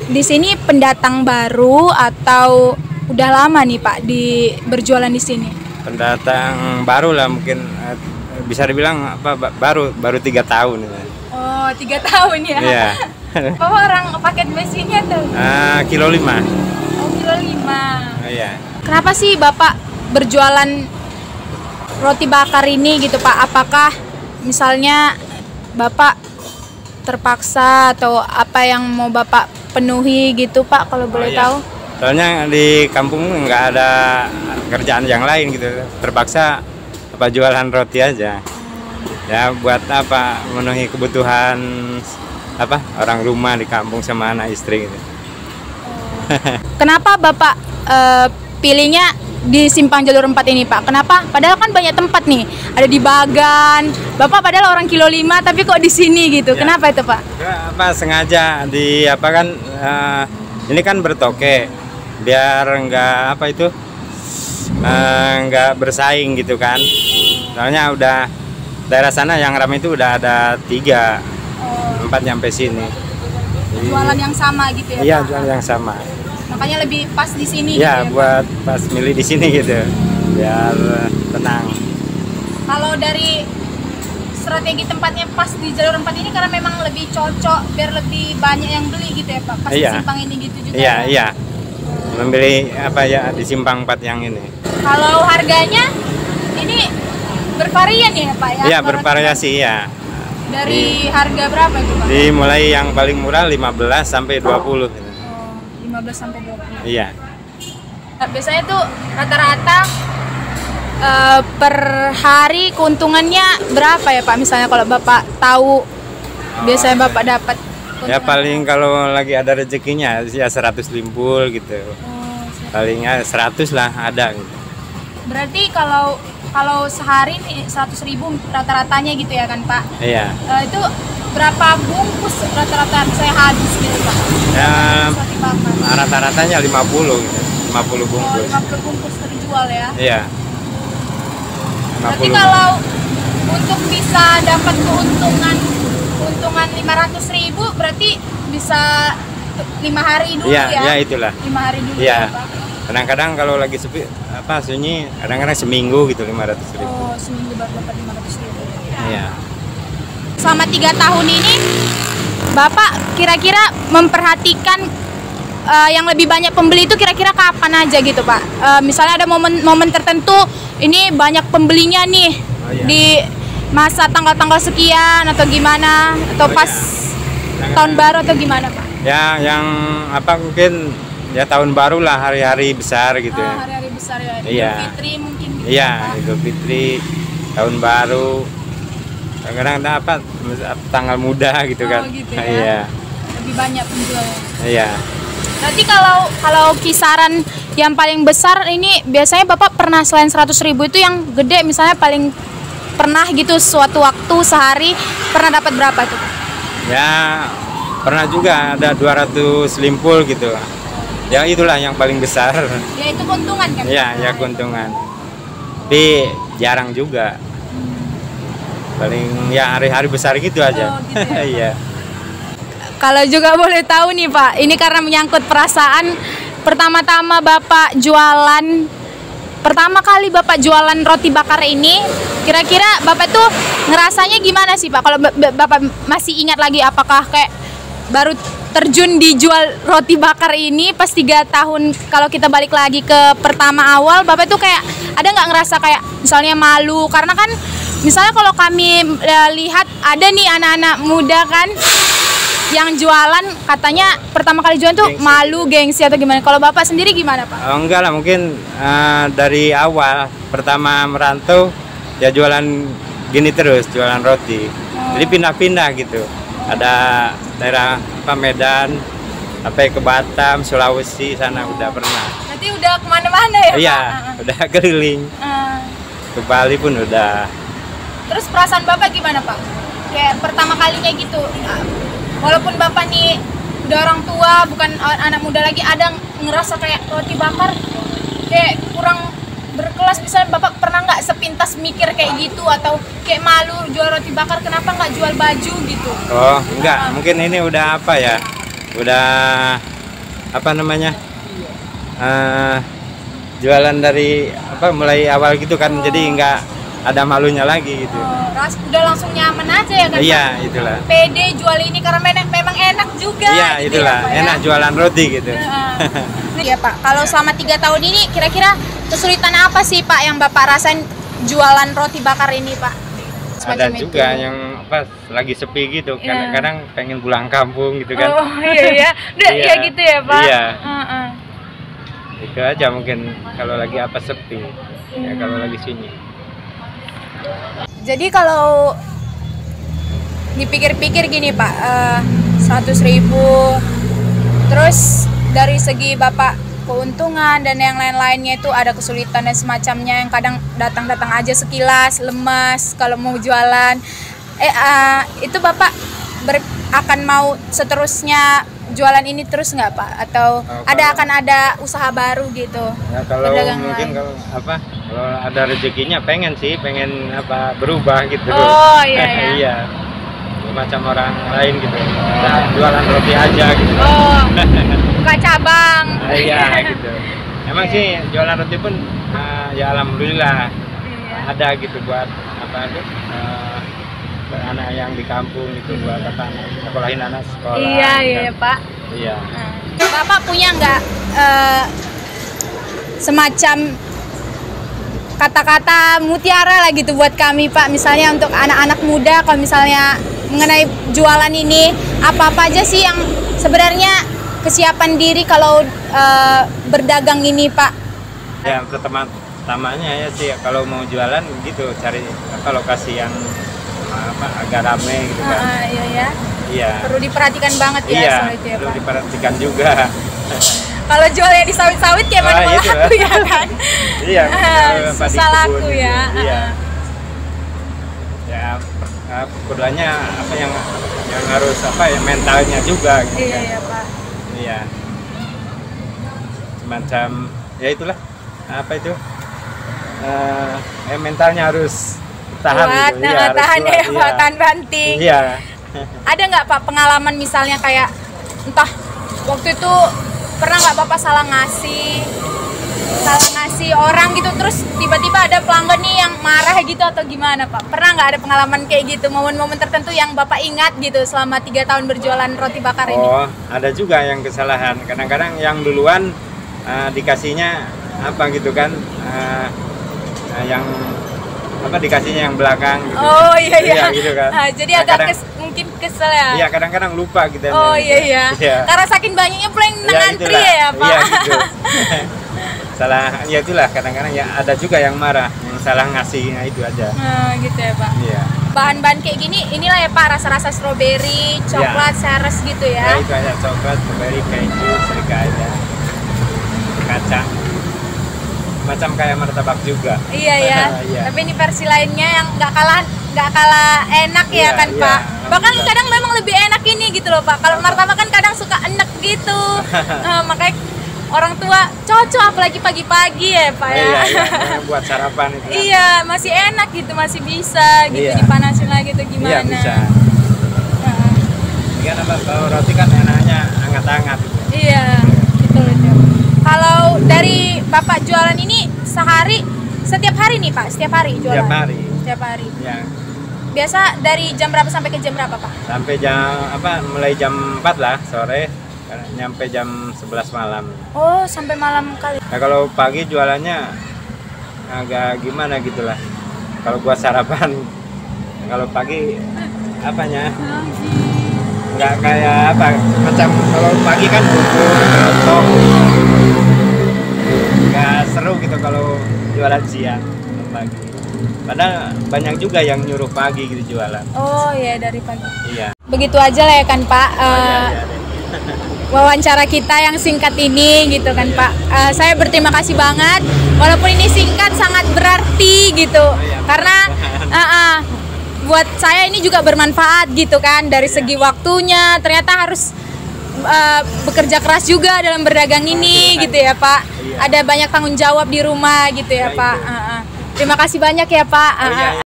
di sini pendatang baru atau udah lama nih Pak di berjualan di sini? Pendatang baru lah mungkin, bisa dibilang baru 3 tahun. Oh, 3 tahun ya? Iya. Bapak orang paket mesinnya tuh? Kilo 5. Oh, kilo 5. Iya. Kenapa sih Bapak berjualan roti bakar ini gitu Pak? Apakah misalnya Bapak terpaksa atau apa yang mau Bapak penuhi gitu Pak, kalau boleh tahu? Soalnya di kampung nggak ada kerjaan yang lain gitu, terpaksa jualan roti aja. Ya buat memenuhi kebutuhan orang rumah di kampung sama anak istri gitu. Kenapa Bapak pilihnya di Simpang Jalur 4 ini Pak? Kenapa? Padahal kan banyak tempat nih, ada di Bagan. Bapak padahal orang kilo 5 tapi kok di sini gitu. Ya. Kenapa itu Pak? Sengaja di ini kan bertoke biar nggak nggak bersaing gitu kan. Soalnya udah daerah sana yang ramai itu udah ada 3, 4 nyampe sini. Jualan yang sama gitu ya? Iya, Pak? jualan yang sama. Makanya lebih pas di sini. Ya, gitu buat pas milih di sini gitu, biar tenang. Kalau dari strategi tempatnya pas di jalur 4 ini karena memang lebih cocok, biar lebih banyak yang beli gitu ya Pak. Pas di simpang ini gitu juga. Iya, iya. Membeli di simpang 4 yang ini. Kalau harganya ini bervarian ya Pak ya? Iya, bervariasi ya. Dari harga berapa itu Pak? Mulai yang paling murah 15 sampai 20. 15 sampai 20. Iya. Biasanya tuh rata-rata per hari keuntungannya berapa ya Pak? Misalnya kalau Bapak tahu biasanya Bapak dapat keuntungan. Ya paling kalau lagi ada rezekinya ya 100 limpul gitu. Palingnya 100 lah ada gitu. Berarti kalau sehari nih 100.000 rata-ratanya gitu ya kan Pak? Iya. Itu berapa bungkus rata-rata saya habis gitu Pak? Ya, rata-ratanya 50 gitu. 50 bungkus. 50 bungkus terjual ya? Iya. Berarti 50. kalau untuk bisa dapat keuntungan 500.000 berarti bisa 5 hari dulu ya? Iya, itulah. 5 hari dulu ya Pak? Kadang-kadang kalau lagi sepi sunyi, kadang-kadang seminggu gitu 500.000. Oh, seminggu baru dapat 500.000. Iya. Selama 3 tahun ini Bapak kira-kira memperhatikan yang lebih banyak pembeli itu kira-kira kapan aja gitu Pak? Misalnya ada momen tertentu ini banyak pembelinya nih di masa tanggal-tanggal sekian atau gimana, atau pas tahun baru atau gimana Pak? Ya yang mungkin ya tahun baru lah, hari-hari besar gitu ya. Hari-hari besar ya. Iya. Idul Fitri mungkin gitu. Iya, Idul Fitri, tahun baru. Kadang-kadang tanggal muda gitu kan. Gitu ya. Iya. Lebih banyak penjualnya. Iya. Berarti kalau kisaran yang paling besar ini biasanya Bapak pernah selain 100.000 itu yang gede misalnya paling pernah gitu suatu waktu sehari pernah dapat berapa tuh? Ya pernah juga ada 200 limpul gitu. Ya itulah yang paling besar. Ya itu keuntungan kan? Ya keuntungan. Tapi jarang juga. Paling ya hari-hari besar gitu aja. Oh, gitu ya, Iya. Kalau juga boleh tahu nih Pak, ini karena menyangkut perasaan, pertama kali Bapak jualan roti bakar ini, kira-kira Bapak tuh ngerasanya gimana sih Pak? Kalau Bapak masih ingat lagi, apakah kayak baru terjun dijual roti bakar ini pas 3 tahun, kalau kita balik lagi ke pertama awal, Bapak tuh kayak ada nggak ngerasa kayak misalnya malu? Karena kan misalnya kalau kami lihat ada nih anak-anak muda kan yang jualan, katanya pertama kali jualan tuh malu, gengsi atau gimana? Kalau Bapak sendiri gimana Pak? Oh, enggak lah, mungkin dari awal pertama merantau ya jualan gini terus, jualan roti. Jadi pindah-pindah gitu. Ada daerah Medan, sampai ke Batam, Sulawesi sana udah pernah. Berarti udah kemana-mana ya Pak? Iya, udah keliling. Ke Bali pun udah. Terus perasaan Bapak gimana Pak? Kayak pertama kalinya gitu. Walaupun Bapak nih udah orang tua, bukan anak muda lagi, ada ngerasa kayak roti bakar kayak kurang berkelas. Misalnya Bapak pernah nggak sepintas mikir kayak gitu, atau kayak malu jual roti bakar, kenapa nggak jual baju gitu? Oh enggak, mungkin ini udah udah apa namanya, jualan dari apa mulai awal gitu kan, jadi nggak ada malunya lagi gitu. Udah langsung nyaman aja ya kan? Iya, Pak? itulah. Pede jual ini karena memang enak juga. Iya, gitu itulah. ya, Pak, Enak ya? jualan roti gitu. Iya Pak, kalau selama 3 tahun ini kira-kira kesulitan apa sih Pak yang Bapak rasain jualan roti bakar ini Pak? Ada Semacam juga itu. yang apa lagi sepi gitu, Iya. kadang-kadang pengen pulang kampung gitu kan. Oh iya ya, udah Iya. ya gitu ya Pak. Iya. Heeh. Itu aja mungkin kalau lagi apa sepi. Ya kalau lagi sunyi. Jadi kalau dipikir-pikir gini Pak, 100.000, terus dari segi Bapak keuntungan dan yang lain-lainnya itu ada kesulitan dan semacamnya yang kadang datang-datang aja sekilas lemas kalau mau jualan. Itu Bapak akan mau seterusnya jualan ini terus nggak Pak? Atau akan ada usaha baru gitu? Ya kalau pedagang mungkin lain? kalau ada rezekinya pengen apa berubah gitu. Oh iya ya. Iya. Macam orang lain gitu. Nah, jualan roti aja gitu. Oh, buka cabang. Iya gitu. Emang sih jualan roti pun ya alhamdulillah Iya. ada gitu buat buat anak yang di kampung gitu, buat sekolahin anak sekolah. Iya gitu. iya Pak. Iya. Bapak punya nggak semacam kata-kata mutiara lah gitu buat kami Pak, misalnya untuk anak-anak muda kalau misalnya mengenai jualan ini, apa-apa aja sih yang sebenarnya kesiapan diri kalau berdagang ini Pak? Ya pertamanya ya sih kalau mau jualan gitu cari lokasi yang agak rame gitu kan. Iya ya. Iya. Perlu diperhatikan banget ya Iya, soal itu ya perlu Pak. diperhatikan juga. Kalau jualnya di sawit-sawit kayak mana itu laku ya kan? Iya, Susah di kebun laku gitu. ya. Iya. Ya, keduanya yang harus ya mentalnya juga gitu Iya kan. ya Pak. Iya. Semacam ya itulah mentalnya harus tahan Kuat, gitu. Iya, harus tahan kuat, ya iya. Pak, tahan banting. Iya. Ada nggak Pak pengalaman misalnya kayak entah waktu itu pernah nggak Bapak salah ngasih orang gitu, terus tiba-tiba ada pelanggan nih yang marah gitu atau gimana Pak? Pernah nggak ada pengalaman kayak gitu, momen-momen tertentu yang Bapak ingat gitu selama 3 tahun berjualan roti bakar ini? Oh, ada juga yang kesalahan. Kadang-kadang yang duluan dikasihnya apa gitu kan, yang dikasihnya yang belakang gitu. Oh iya iya. Gitu kan. Jadi Nah, agak mungkin kesel ya. Iya, kadang-kadang lupa gitu. Oh iya iya. Iya. Karena saking banyaknya pula yang Ya, ngantri itulah. ya Pak. Iya gitu. Salah, ya itulah kadang-kadang ya ada juga yang marah, yang salah ngasih, nah itu aja. Gitu ya Pak. Iya. Bahan-bahan kayak gini inilah ya Pak, rasa-rasa stroberi, coklat, seres gitu Ya ya. itu aja, coklat, strawberry, keju, serikaya, kacang. Macam kayak martabak juga. Iya ya. Iya. Tapi ini versi lainnya yang nggak kalah enak ya Iya, kan iya, Pak. Bahkan alhamdulillah. kadang memang lebih enak ini gitu loh Pak. Kalau martabak kan kadang suka enek gitu. Makanya orang tua cocok apalagi pagi-pagi ya Pak ya. Iya, iya, buat sarapan itu. Iya, masih enak gitu, masih bisa gitu Iya. dipanasin lagi tuh gimana. Iya bisa. Heeh. Kan kalau roti kan enaknya hangat-hangat. Iya, betul itu. Kalau dari Bapak jualan ini setiap hari nih Pak, setiap hari jualan? Tiap hari. Setiap hari. Ya. Biasa dari jam berapa sampai ke jam berapa Pak? Sampai mulai jam 4 lah sore, nyampe jam 11 malam. Oh, sampai malam kali. Nah kalau pagi jualannya agak gimana gitulah. Kalau buat sarapan, kalau pagi apanya? Nggak kayak macam kalau pagi kan bubur, lontong. Nggak seru gitu kalau jualan siang pagi. Padahal banyak juga yang nyuruh pagi gitu jualan. Oh iya, dari pagi. Iya. Begitu aja lah ya kan Pak. Iya, iya. Wawancara kita yang singkat ini gitu kan Pak. Saya berterima kasih banget. Walaupun ini singkat sangat berarti gitu. Iya. Karena buat saya ini juga bermanfaat gitu kan dari segi waktunya. Ternyata harus bekerja keras juga dalam berdagang ini gitu ya Pak. Iya. Ada banyak tanggung jawab di rumah gitu ya Ya, Pak. itu. Terima kasih banyak ya Pak. Oh, iya, iya.